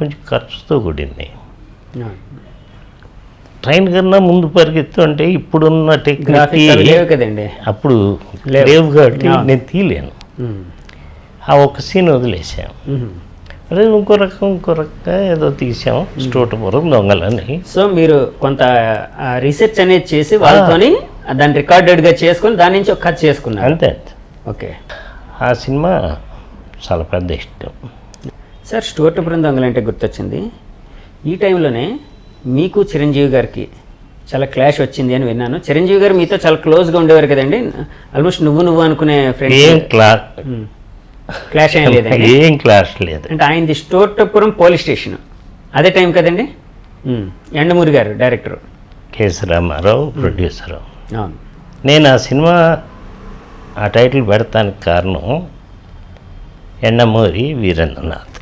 కొంచెం ఖర్చుతో కూడింది. ట్రైన్ కన్నా ముందు పరిగెత్తు అంటే ఇప్పుడున్న టెక్నిక్ కదండి, అప్పుడు లేవు కాబట్టి నేను తీయలేను. ఆ ఒక్క సీన్ వదిలేసాం. అదే ఇంకో రకంగా ఏదో తీసాం, స్టోటపురం దొంగలని. సో మీరు కొంత రీసెర్చ్ అనేది చేసి వాళ్ళతోని దాన్ని రికార్డెడ్గా చేసుకొని దాని నుంచి ఒక కథ చేసుకున్నారు. అంతే. ఓకే. ఆ సినిమా చాలా పెద్ద ఇష్టం సార్. స్టోటపురం దొంగలంటే గుర్తొచ్చింది, ఈ టైంలోనే మీకు చిరంజీవి గారికి చాలా క్లాష్ వచ్చింది అని విన్నాను. చిరంజీవి గారు మీతో చాలా క్లోజ్గా ఉండేవారు కదండి, ఆల్మోస్ట్ నువ్వు అనుకునే ఫ్రెండ్. క్లాష్ ఏం లేదండి? ఏం క్లాష్ లేదు. అంటే ఆయనది స్టోటపురం పోలీస్ స్టేషన్ అదే టైం కదండి. ఎండమూరి గారు డైరెక్టర్, కేఎస్ రామారావు ప్రొడ్యూసరు. అవును. నేను ఆ సినిమా ఆ టైటిల్ పెడతానికి కారణం ఎండమూరి వీరేంద్రనాథ్,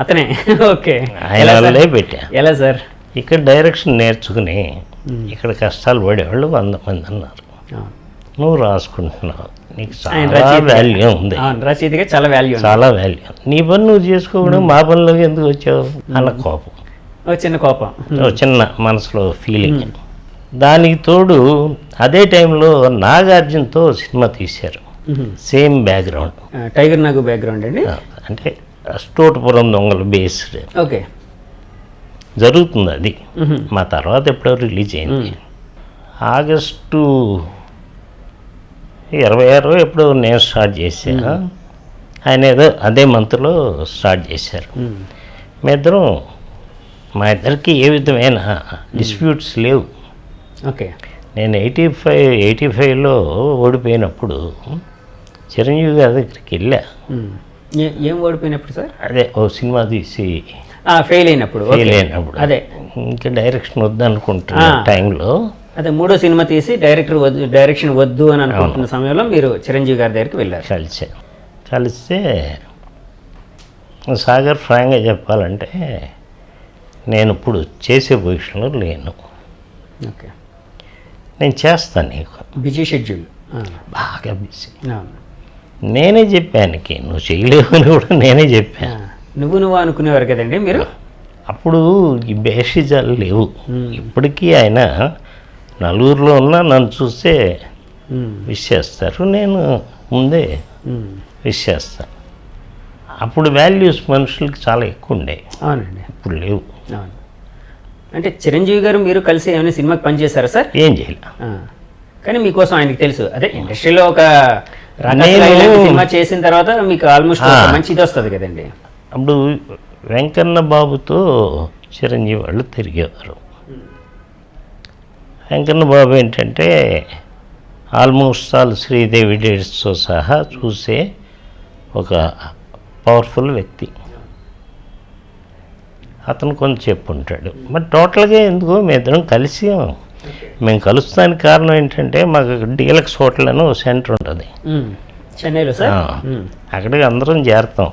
అతనే. ఓకే. ఆయన వల్లే పెట్టా. ఎలా సార్? ఇక్కడ డైరెక్షన్ నేర్చుకుని ఇక్కడ కష్టాలు పడేవాళ్ళు 100 మంది ఉన్నారు. నువ్వు రాసుకుంటున్నావు, నీకు చాలా వాల్యూ ఉంది, రచయితగా చాలా వాల్యూ, చాలా వాల్యూ. నీ పని నువ్వు చేసుకోవడం, మా పనిలోకి ఎందుకు వచ్చావు అన్న కోపం, చిన్న కోపం, చిన్న మనసులో ఫీలింగ్. దానికి తోడు అదే టైంలో నాగార్జునతో సినిమా తీశారు, సేమ్ బ్యాక్గ్రౌండ్, టైగర్ నాగు బ్యాక్గ్రౌండ్ అండి. అంటే స్టోటపురం దొంగలు బేస్డ్. ఓకే. జరుగుతుంది అది. మా తర్వాత ఎప్పుడో రిలీజ్ అయింది. ఆగస్టు 26 ఎప్పుడో నేను స్టార్ట్ చేశాను, ఆయన ఏదో అదే మంత్లో స్టార్ట్ చేశారు. మా ఇద్దరికి ఏ విధమైన డిస్ప్యూట్స్ లేవు. ఓకే. నేను 85లో ఓడిపోయినప్పుడు చిరంజీవి గారి దగ్గరికి వెళ్ళా. ఏం ఓడిపోయినప్పుడు సార్? అదే ఓ సినిమా తీసి ఫెయిల్ అయినప్పుడు. అదే ఇంకా డైరెక్షన్ వద్దనుకుంటున్న టైంలో, అదే మూడో సినిమా తీసి డైరెక్షన్ వద్దు అని అనుకుంటున్న సమయంలో మీరు చిరంజీవి గారి దగ్గరికి వెళ్ళారు. కలిస్తే సాగర్ ఫ్రాంక్గా చెప్పాలంటే నేను ఇప్పుడు చేసే పొజిషన్లో లేను. ఓకే. నేను చేస్తాను, నీకు బిజీ షెడ్యూల్, బాగా బిజీ. నేనే చెప్పాను, నువ్వు చేయలేవు అని కూడా నేనే చెప్పాను. నువ్వు అనుకునేవారు కదండి మీరు. అప్పుడు ఈ బేషిజాలు లేవు. ఇప్పటికీ ఆయన నలుగురిలో ఉన్నా నన్ను చూస్తే విష్ చేస్తారు, నేను ముందే విష్ చేస్తాను. అప్పుడు వాల్యూస్ మనుషులకి చాలా ఎక్కువ ఉండే. అవునండి. ఇప్పుడు లేవు. అవును. అంటే చిరంజీవి గారు మీరు కలిసి ఏమైనా సినిమాకి పనిచేశారా సార్? ఏం చేయలే, కానీ మీకోసం ఆయనకి తెలుసు. అదే ఇండస్ట్రీలో ఒక సినిమా చేసిన తర్వాత మీకు ఆల్మోస్ట్ మంచి ఇది వస్తుంది కదండి. అప్పుడు వెంకన్న బాబుతో చిరంజీవి వాళ్ళు తిరిగేవారు. వెంకన్న బాబు ఏంటంటే ఆల్మోస్ట్ ఆల్ శ్రీదేవి డేట్స్తో సహా చూసే ఒక పవర్ఫుల్ వ్యక్తి. అతను కొంచెం చెప్పుంటాడు. మరి టోటల్గా ఎందుకో మేమిద్దరం కలిసి, మేము కలుస్తానికి కారణం ఏంటంటే మాకు డీలక్స్ హోటల్ అని ఒక సెంటర్ ఉంటుంది చెన్నైలో సార్. అక్కడికి అందరం చేరుతాం.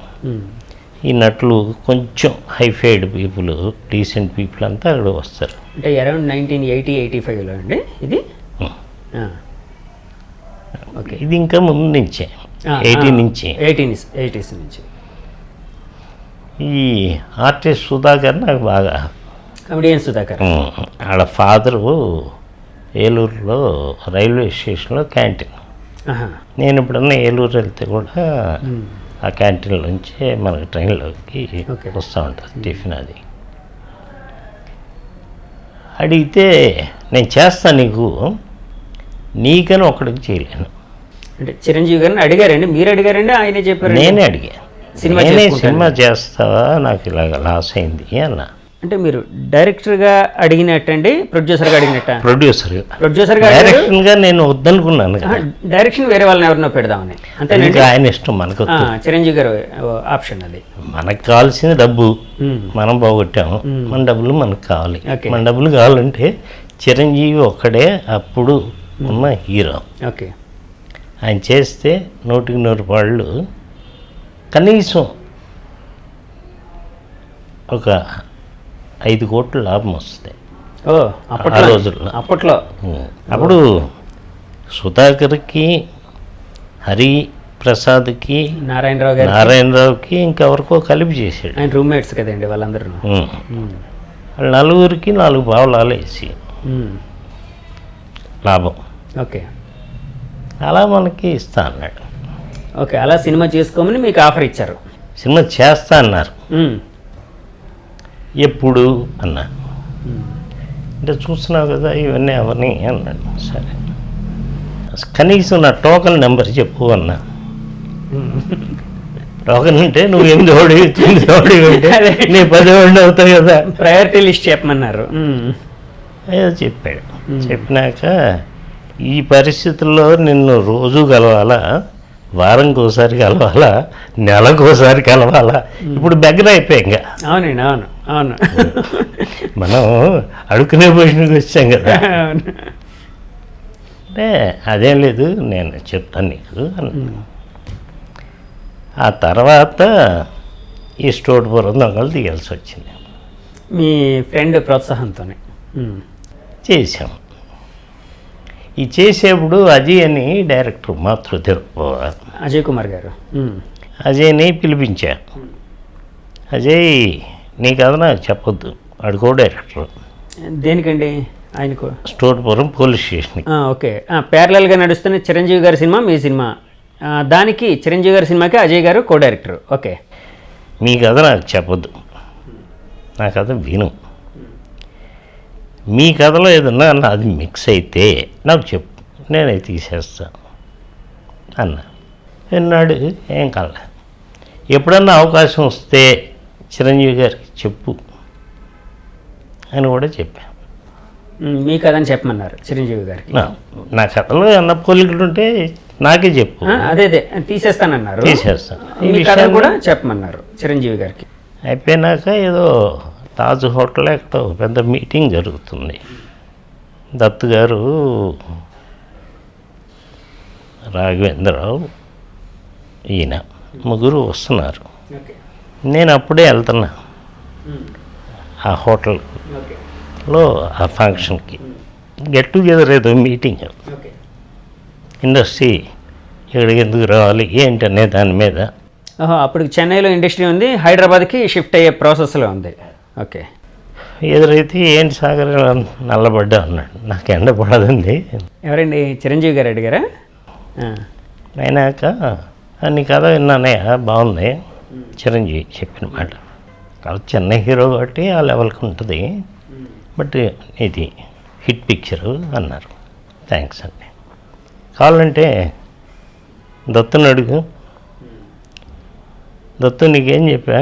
ఈ నటులు కొంచెం హైఫైడ్ పీపుల్, డీసెంట్ పీపుల్ అంతా అక్కడ వస్తారు. అంటే అరౌండ్ 1980-85లో అండి ఇది. ఓకే. ఇది ఇంకా ముందు నుంచే 80s నుంచి. ఈ ఆర్టిస్ట్ సుధాకర్ నాకు బాగా, కమెడియన్ సుధాకర్, వాళ్ళ ఫాదరు ఏలూరులో రైల్వే స్టేషన్లో క్యాంటీన్. నేను ఎప్పుడన్నా ఏలూరు వెళ్తే కూడా ఆ క్యాంటీన్ నుంచే మనకి ట్రైన్లోకి వస్తూ ఉంటుంది టిఫిన్. అది అడిగితే నేను చేస్తాను నీకని ఒకడికి చేయలేను. అంటే చిరంజీవి గారిని అడిగారండి? మీరు అడిగారండి? ఆయనే చెప్పారు? నేనే అడిగా, సినిమా చేస్తావా, నాకు ఇలాగ లాస్ అయింది అన్న. అంటే మీరు డైరెక్టర్గా అడిగినట్టండి, ప్రొడ్యూసర్గా అడిగినట్ట? ప్రొడ్యూసర్గా డైరెక్షన్గా నేను వద్దనుకున్నాను. డైరెక్షన్ వేరే వాళ్ళని ఎవరినో పెడదామని. అంతే, ఆయన ఇష్టం, మనకు చిరంజీవి గారు ఆప్షన్ అది. మనకు కావాల్సింది డబ్బు, మనం పోగొట్టాము, మన డబ్బులు మనకు కావాలి. మన డబ్బులు కావాలంటే చిరంజీవి ఒక్కడే అప్పుడు ఉన్న హీరో. ఓకే. ఆయన చేస్తే 100% కనీసం ఒక 5 కోట్ల లాభం వస్తుంది ఆ రోజుల్లో. అప్పట్లో అప్పుడు సుధాకర్కి, హరి, ప్రసాద్కి, నారాయణరావు గారు, నారాయణరావుకి, ఇంకెవరికో కలిపి చేశాడు. ఆయన రూమ్మేట్స్ కదండి వాళ్ళందరూ. వాళ్ళ నలుగురికి 4 పావలాలు వేసి లాభం. ఓకే, అలా మనకి ఇస్తా అన్నాడు. ఓకే, అలా సినిమా చేసుకోమని మీకు ఆఫర్ ఇచ్చారు. సినిమా చేస్తా అన్నారు. ఎప్పుడు అన్నా, అంటే చూస్తున్నావు కదా ఇవన్నీ అవన్నీ అన్నాడు. సరే, కనీసం నా టోకన్ నెంబర్ చెప్పు అన్నా. టోకన్ అంటే నువ్వు 8 9 అంటే నీ 10 అవుతాయి కదా, ప్రయారిటీ లిస్ట్ చెప్పమన్నారు. ఏదో చెప్పాడు. చెప్పినాక ఈ పరిస్థితుల్లో నిన్ను రోజు కలవాలా, వారంకి ఒకసారి కలవాలా, నెలకు ఒకసారి కలవాలా, ఇప్పుడు దగ్గర అయిపోయాం. ఇంకా అవునండి, అవును అవును, మనం అడుక్కునే పొజిషన్కి వచ్చాం కదా. అంటే అదేం లేదు, నేను చెప్తాను నీకు అన్న. ఆ తర్వాత ఈ స్టోర్పురం దొంగలు తీయాల్సి వచ్చింది. మీ ఫ్రెండ్ ప్రోత్సాహంతోనే చేసాం. ఈ చేసేప్పుడు అజయ్ అని డైరెక్టర్, అజయ్ కుమార్ గారు, అజయ్ని పిలిపించా. అజయ్ నీ కథ నాకు చెప్పొద్దు, అడుకో డైరెక్టర్. దేనికండి ఆయనకు? స్టోర్పురం పోలీస్ స్టేషన్. ఓకే, ప్యారలల్గా నడుస్తున్న చిరంజీవి గారి సినిమా, మీ సినిమా, దానికి చిరంజీవి గారి సినిమాకి అజయ్ గారు కో డైరెక్టర్. ఓకే, మీ కథ నాకు చెప్పొద్దు, నా కథ విను. మీ కథలో ఏదన్నా అది మిక్స్ అయితే నాకు చెప్పు, నేనే తీసేస్తా అన్న. విన్నాడు, ఏం కాలే. ఎప్పుడన్నా అవకాశం వస్తే చిరంజీవి గారికి చెప్పు అని కూడా చెప్పా. మీ కథని చెప్పమన్నారు చిరంజీవి గారికి. నా కథలో ఏమన్నా పోలికలు ఉంటే నాకే చెప్పు. అదే తీసేస్తానన్నారు, తీసేస్తాను. ఈ కథ కూడా చెప్పమన్నారు చిరంజీవి గారికి. అయిపోయినాక ఏదో తాజ్ హోటల్ ఎక్కడో పెద్ద మీటింగ్ జరుగుతుంది. దత్తు గారు, రాఘవేంద్రరావు, ఈయన ముగ్గురు వస్తున్నారు. నేను అప్పుడే వెళ్తున్నా ఆ హోటల్లో ఆ ఫంక్షన్కి. గెట్ టుగెదర్ ఏదో మీటింగ్, ఇండస్ట్రీ ఇక్కడికి ఎందుకు రావాలి ఏంటనే దాని మీద. అప్పుడు చెన్నైలో ఇండస్ట్రీ ఉంది, హైదరాబాద్కి షిఫ్ట్ అయ్యే ప్రాసెస్లో ఉంది. ఓకే, ఎదురైతే ఏంటి సాగర్ నల్లబడ్డా అన్నాడు. నాకు ఎండ పడదండి. ఎవరండి? చిరంజీవి గారు అడిగారా? అయినాక నీ కథ విన్నానే బాగుంది, చిరంజీవి చెప్పిన మాట. కాదు చెన్నై హీరో కాబట్టి ఆ లెవెల్కి ఉంటుంది, బట్ ఇది హిట్ పిక్చరు అన్నారు. థ్యాంక్స్ అండి. కావాలంటే దత్తుని అడుగు. దత్తు నీకేం చెప్పా,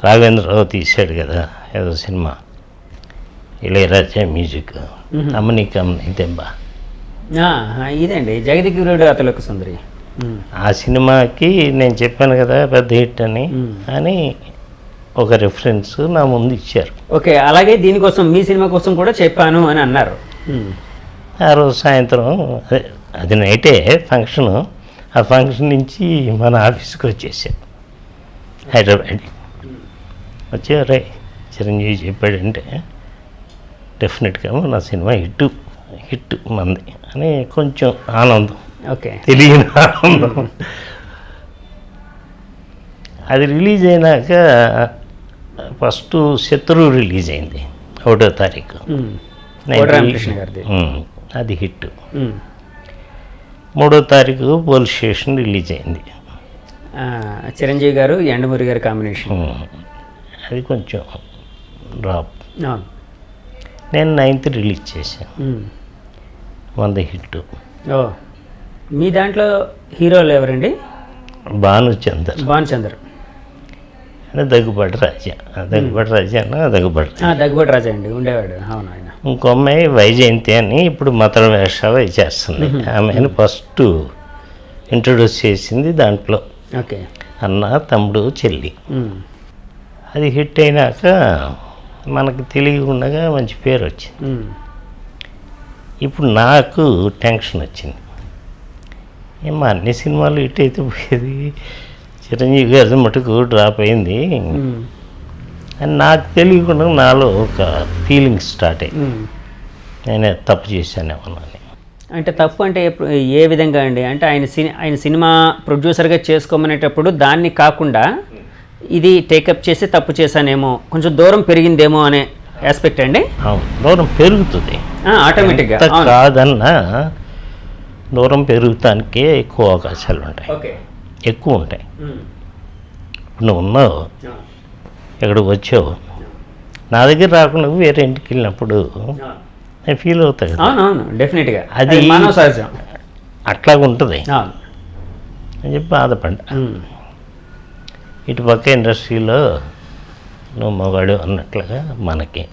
రాఘవేంద్రరావు తీశాడు కదా ఏదో సినిమా, ఇళయరాజా మ్యూజిక్, అమ్మని కమ్మని దెబ్బ, ఇదండి జగదిగురుడు అతలకు సుందరి. ఆ సినిమాకి నేను చెప్పాను కదా పెద్ద హిట్ అని ఒక రిఫరెన్స్ నా ముందు ఇచ్చారు. ఓకే, అలాగే దీనికోసం మీ సినిమా కోసం కూడా చెప్పాను అని అన్నారు. ఆ రోజు సాయంత్రం, అది నైటే ఫంక్షను. ఆ ఫంక్షన్ నుంచి మన ఆఫీస్కి వచ్చేసాను హైదరాబాద్. వచ్చి రే చిరంజీవి చెప్పాడంటే డెఫినెట్గా మన సినిమా హిట్ మంది అని కొంచెం ఆనందం, ఓకే, తెలియని ఆనందం. అది రిలీజ్ అయినాక ఫస్ట్ శత్రు రిలీజ్ అయింది 1వ తారీఖు, అది హిట్. 3వ తారీఖు పోలీస్ స్టేషన్ రిలీజ్ అయింది, చిరంజీవి గారు యండమూరి గారి కాంబినేషన్. అది కొంచెం డ్రాప్. నేను 9th రిలీజ్ చేశాను, 100 హిట్. మీ దాంట్లో హీరోలు ఎవరండి? భానుచందర్ అంటే దగ్గుబాటి రాజా రాజా అండి ఉండేవాడు. అవును, ఆయన. ఇంకో అమ్మాయి వైజయంతి అని ఇప్పుడు మతల వేషాలు చేస్తుంది. ఆమెను ఫస్ట్ ఇంట్రొడ్యూస్ చేసింది దాంట్లో. ఓకే, అన్న తమ్ముడు చెల్లి. అది హిట్ అయినాక మనకు తెలియకుండా మంచి పేరు వచ్చింది. ఇప్పుడు నాకు టెన్షన్ వచ్చింది, ఏమో అన్ని సినిమాలు హిట్ అయితే పోయేది, చిరంజీవి గారి మటుకు డ్రాప్ అయింది అని నాకు తెలియకుండా నాలో ఒక ఫీలింగ్ స్టార్ట్ అయింది. నేనే తప్పు చేశానేమోనని. అంటే తప్పు అంటే ఏ విధంగా అండి? అంటే ఆయన సినిమా ప్రొడ్యూసర్గా చేసుకోమనేటప్పుడు దాన్ని కాకుండా ఇది టేకప్ చేసి తప్పు చేశానేమో, కొంచెం దూరం పెరిగిందేమో అనే ఆస్పెక్ట్ అండి. దూరం పెరుగుతుంది ఆటోమేటిక్గా, కాదన్నా దూరం పెరుగుతానికే ఎక్కువ అవకాశాలు ఉంటాయి, ఎక్కువ ఉంటాయి. నువ్వు ఉన్నావు, ఇక్కడికి వచ్చావు, నా దగ్గర రాకుండా వేరే ఇంటికి వెళ్ళినప్పుడు నేను ఫీల్ అవుతాయి. అవునవును, డెఫినెట్గా అది మానవ సహజం, అట్లాగ ఉంటుంది అని చెప్పి బాధపడ్డా. ఇటు పక్క ఇండస్ట్రీలో నువ్వు మగాడు అన్నట్లుగా మనకి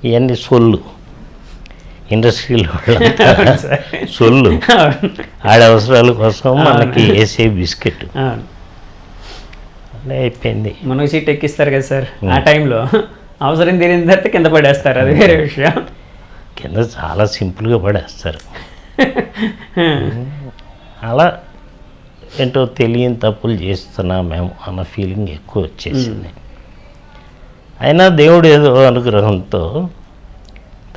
ఇవన్నీ సొల్లు, ఇండస్ట్రీలో సొల్లు, ఆడ అవసరాల కోసం మనకి వేసే బిస్కెట్ అలా అయిపోయింది. మనకు సీట్ ఎక్కిస్తారు కదా సార్, ఆ టైంలో అవసరం తీరిన తర్వాత కింద పడేస్తారు, అది వేరే విషయం. కింద చాలా సింపుల్గా పడేస్తారు. అలా ఏంటో తెలియని తప్పులు చేస్తున్నామేమో అన్న ఫీలింగ్ ఎక్కువ వచ్చేసింది. అయినా దేవుడు ఏదో అనుగ్రహంతో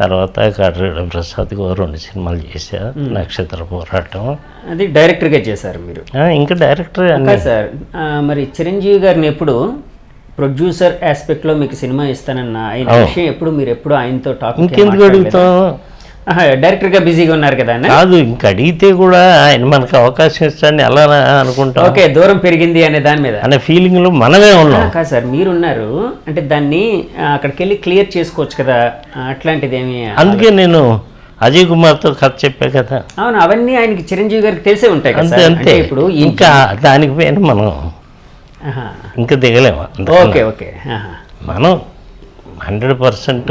తర్వాత కాట్రేడ ప్రసాద్కి 2 సినిమాలు చేశారు, నక్షత్ర పోరాటం. అది డైరెక్టర్గా చేశారు మీరు? ఇంకా డైరెక్టర్ సార్. మరి చిరంజీవి గారిని ఎప్పుడు ప్రొడ్యూసర్ ఆస్పెక్ట్లో మీకు సినిమా ఇస్తానన్న ఆయన విషయం ఎప్పుడు మీరు ఎప్పుడు ఆయనతో టాక్ ఇంకెందుకు అడుగుతాం? డైరెక్టర్గా బిజీగా ఉన్నారు కదా ఆయన. కాదు, ఇంక అడిగితే కూడా ఆయన మనకు అవకాశం ఇస్తారని అలా అనుకుంటాం. ఓకే, దూరం పెరిగింది అనే దాని మీద అనే ఫీలింగ్లో మనమే ఉన్నాం. కాదు సార్, మీరున్నారు అంటే దాన్ని అక్కడికి వెళ్ళి క్లియర్ చేసుకోవచ్చు కదా, అట్లాంటిది ఏమి. అందుకే నేను అజయ్ కుమార్తో కథ చెప్పా కదా. అవును, అవన్నీ ఆయనకి చిరంజీవి గారికి తెలిసే ఉంటాయి కదా. అంతే. ఇప్పుడు ఇంకా దానికి పోయిన మనం ఇంకా దిగలేము. ఓకే ఓకే, మనం 100%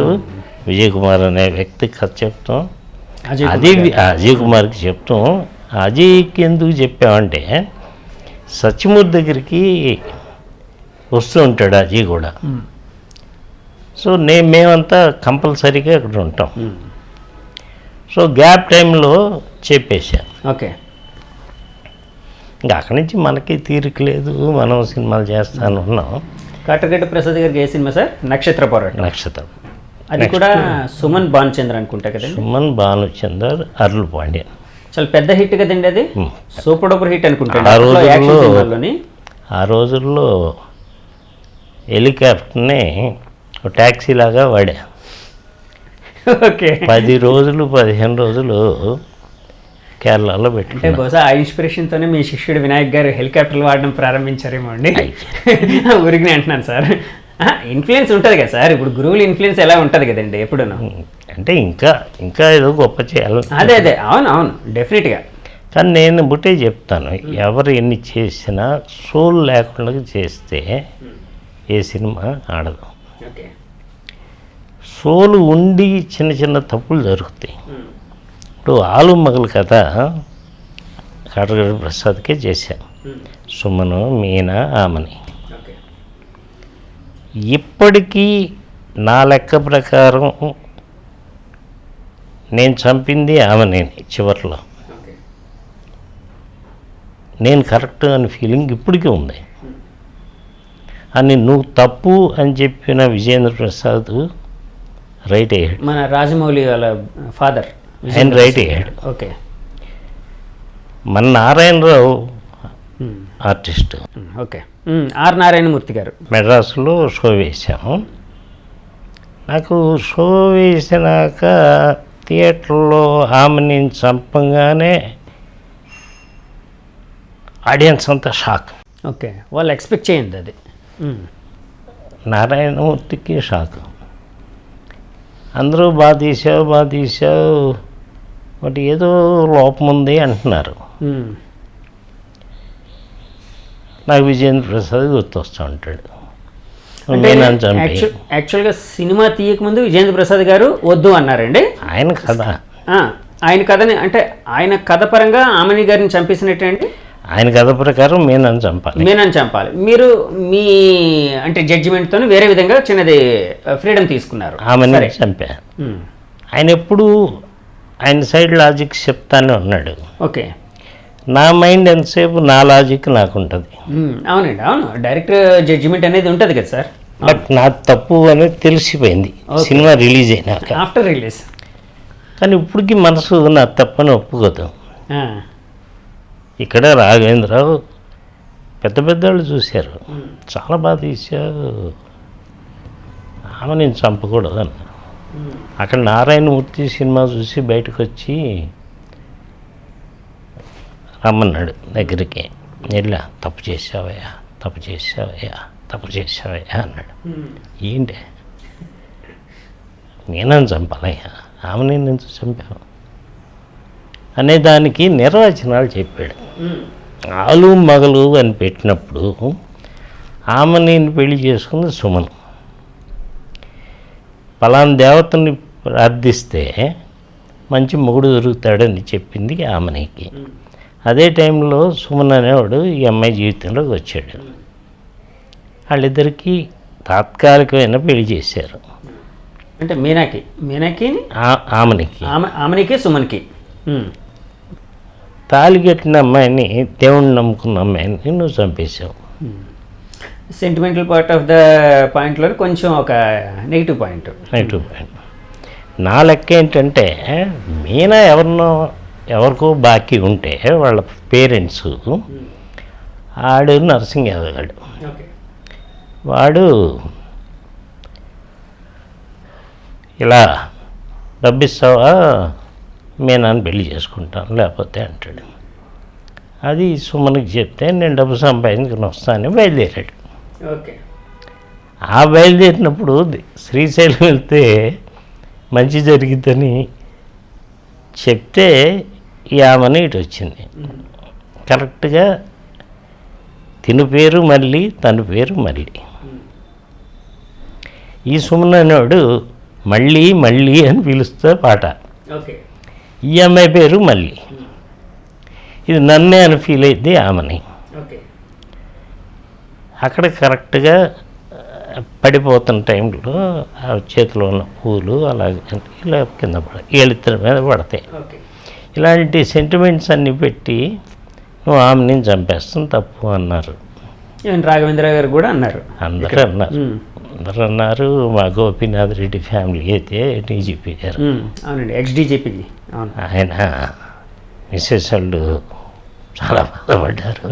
విజయ్ కుమార్ అనే వ్యక్తికి కథ చెప్తాం, అది అజయ్ కుమార్కి చెప్తాం. అజయ్కి ఎందుకు చెప్పామంటే సత్యమూర్తి దగ్గరికి వస్తూ ఉంటాడు అజయ్ కూడా. సో మేమంతా కంపల్సరీగా అక్కడ ఉంటాం. సో గ్యాప్ టైంలో చెప్పేశాం. ఓకే, ఇంకా అక్కడి నుంచి మనకి తీరిక లేదు, మనం సినిమాలు చేస్తాను ఉన్నాం. కాటగడ్డ ప్రసాద్ గారికి ఏ సినిమా సార్? నక్షత్ర పోరాటం. నక్షత్రం, అది కూడా సుమన్ భానుచంద్ర అనుకుంటా కదండి. సుమన్ భానుచందర్, అరుళ్ పాండ్యన్. చాలా పెద్ద హిట్ కదండి అది, సూపర్ డూపర్ హిట్ అనుకుంటా. ఆ రోజుల్లో హెలికాప్టర్ని ట్యాక్సీ లాగా వాడా. ఓకే, 10 రోజులు 15 రోజులు కేరళలో పెట్టి. బహుశా ఆ ఇన్స్పిరేషన్తోనే మీ శిష్యుడు వినాయక్ గారు హెలికాప్టర్లు వాడడం ప్రారంభించారేమో అండి. ఊరికి అంటున్నాను సార్, ఇన్ఫ్లుయెన్స్ ఉంటుంది కదా సార్, ఇప్పుడు గురువుల ఇన్ఫ్లుయెన్స్ ఎలా ఉంటుంది కదండి ఎప్పుడు. అంటే ఇంకా ఏదో గొప్ప చేయాలి. అదే అవును అవును, డెఫినెట్గా. కానీ నేను బుట్టే చెప్తాను, ఎవరు ఎన్ని చేసినా సోల్ లేకుండా చేస్తే ఏ సినిమా ఆడదు. సోలు ఉండి చిన్న చిన్న తప్పులు జరుగుతాయి. ఇప్పుడు ఆలు మగలు కథ కాటగడ్డ ప్రసాద్కే చేశాను, సుమను, మీనా, ఆమని. ఇప్పటికీ నా లెక్క ప్రకారం నేను చంపింది ఆమెని చివరిలో. నేను కరెక్ట్ అని ఫీలింగ్ ఇప్పటికీ ఉంది. అని నువ్వు తప్పు అని చెప్పిన విజేంద్ర ప్రసాద్ రైట్ అయ్యాడు. మన రాజమౌళి వాళ్ళ ఫాదర్ ఆయన రైట్ అయ్యాడు. ఓకే, మన Narayana Rao artist. Okay, R Narayana Murthy garu మెడ్రాసులో షో వేశాము. నాకు షో వేసినాక థియేటర్లో ఆమెని చంపంగానే ఆడియన్స్ అంతా షాక్. ఓకే, వాళ్ళు ఎక్స్పెక్ట్ చేయండి అది. నారాయణమూర్తికి షాక్. అందరూ బాగా తీసావు బట్ ఏదో లోపం ఉంది అంటున్నారు. నాకు విజేంద్ర ప్రసాద్ గుర్తొస్తూ ఉంటాడు. యాక్చువల్గా సినిమా తీయకముందు విజేంద్ర ప్రసాద్ గారు వద్దు అన్నారండి. ఆయన కథని అంటే ఆయన కథ పరంగా ఆమెని గారిని చంపేసినట్టే అండి. ఆయన కథ ప్రకారం మీనని చంపాలి. మీరు మీ అంటే జడ్జిమెంట్తో వేరే విధంగా చిన్నది ఫ్రీడమ్ తీసుకున్నారు. ఆమెని చంపా. ఆయన ఎప్పుడు ఆయన సైడ్ లాజిక్ చెప్తానే ఉన్నాడు. ఓకే, నా మైండ్ ఎంతసేపు నా లాజిక్ నాకు ఉంటుంది. అవునండి, అవును, డైరెక్ట్ జడ్జిమెంట్ అనేది ఉంటుంది కదా సార్. బట్ నా తప్పు అనేది తెలిసిపోయింది సినిమా రిలీజ్ అయినాక. ఆఫ్టర్ రిలీజ్ కానీ ఇప్పటికీ మనసు నా తప్పని ఒప్పుకోదు. ఇక్కడ రాఘవేంద్రరావు పెద్ద పెద్దవాళ్ళు చూశారు, చాలా బాగా తీశారు, ఆమె నేను చంపకూడదన్న. అక్కడ నారాయణమూర్తి సినిమా చూసి బయటకు వచ్చి రమ్మన్నాడు దగ్గరికి. వెళ్ళా, తప్పు చేసావయ్యా, తప్పు చేసావయ్యా, తప్పు చేసావయ్యా అన్నాడు. ఏంటి, నేనని చంపాలయ్యా, ఆమె నేను చంపాను అనే దానికి నిర్వచనాలు చెప్పాడు. ఆలు మగలు అని పెట్టినప్పుడు ఆమె నేను పెళ్లి చేసుకుంది సుమన్. పలానా దేవతని ప్రార్థిస్తే మంచి మొగుడు దొరుకుతాడని చెప్పింది ఆమెకి. అదే టైంలో సుమన్ అనేవాడు ఈ అమ్మాయి జీవితంలోకి వచ్చాడు. వాళ్ళిద్దరికీ తాత్కాలికమైన పెళ్లి చేశారు. అంటే మీనాకి ఆమెకి సుమన్కి తాళి కట్టిన అమ్మాయిని, దేవుణ్ణి నమ్ముకున్న అమ్మాయిని నువ్వు చంపేశావు. సెంటిమెంటల్ పార్ట్ ఆఫ్ ద పాయింట్లో కొంచెం ఒక నెగిటివ్ పాయింట్. నా లెక్క ఏంటంటే, మీనా ఎవరికో బాకీ ఉంటే వాళ్ళ పేరెంట్స్, ఆడు నరసింగ్ యాదవ్ గాడు, వాడు ఇలా డబ్బిస్తావా మీనాన్ని పెళ్లి చేసుకుంటాను లేకపోతే అంటాడు. అది సుమన్కి చెప్తే నేను డబ్బు సంపాదించుకుని వస్తానని బయలుదేరాడు. ఆ బయలుదేరినప్పుడు శ్రీశైలం వెళ్తే మంచి జరిగిద్దని చెప్తే ఈ ఆమెను ఇటు వచ్చింది. కరెక్ట్గా తిను పేరు మళ్ళీ, తన పేరు మళ్ళీ. ఈ సుమన్ అనేవాడు మళ్ళీ మళ్ళీ అని పిలుస్తా పాట. ఈ అమ్మాయి పేరు మళ్ళీ. ఇది నన్నే అని ఫీల్ అయింది ఆమెని. అక్కడ కరెక్ట్గా పడిపోతున్న టైంలో ఆ చేతిలో ఉన్న పూలు అలాగే ఇలా కింద వీళ్ళిద్దరి మీద పడతాయి. ఇలాంటి సెంటిమెంట్స్ అన్నీ పెట్టి నువ్వు ఆమెని చంపేస్తాను తప్పు అన్నారు. రాఘవేంద్ర గారు కూడా అన్నారు, అందరూ అన్నారు. మా గోపీనాథ్ రెడ్డి ఫ్యామిలీ అయితే డీజీపీ గారు, అవునండి, ఎక్స్-డీజీపీ, ఆయన మిస్సెస్ వాళ్ళు చాలా బాధపడ్డారు.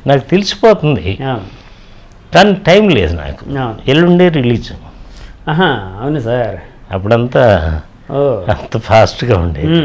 నాకు తెలిసిపోతుంది కానీ టైం లేదు నాకు. ఎల్లుండే రిలీజ్. అవును సార్, అప్పుడంతా అంత ఫాస్ట్గా ఉండేది.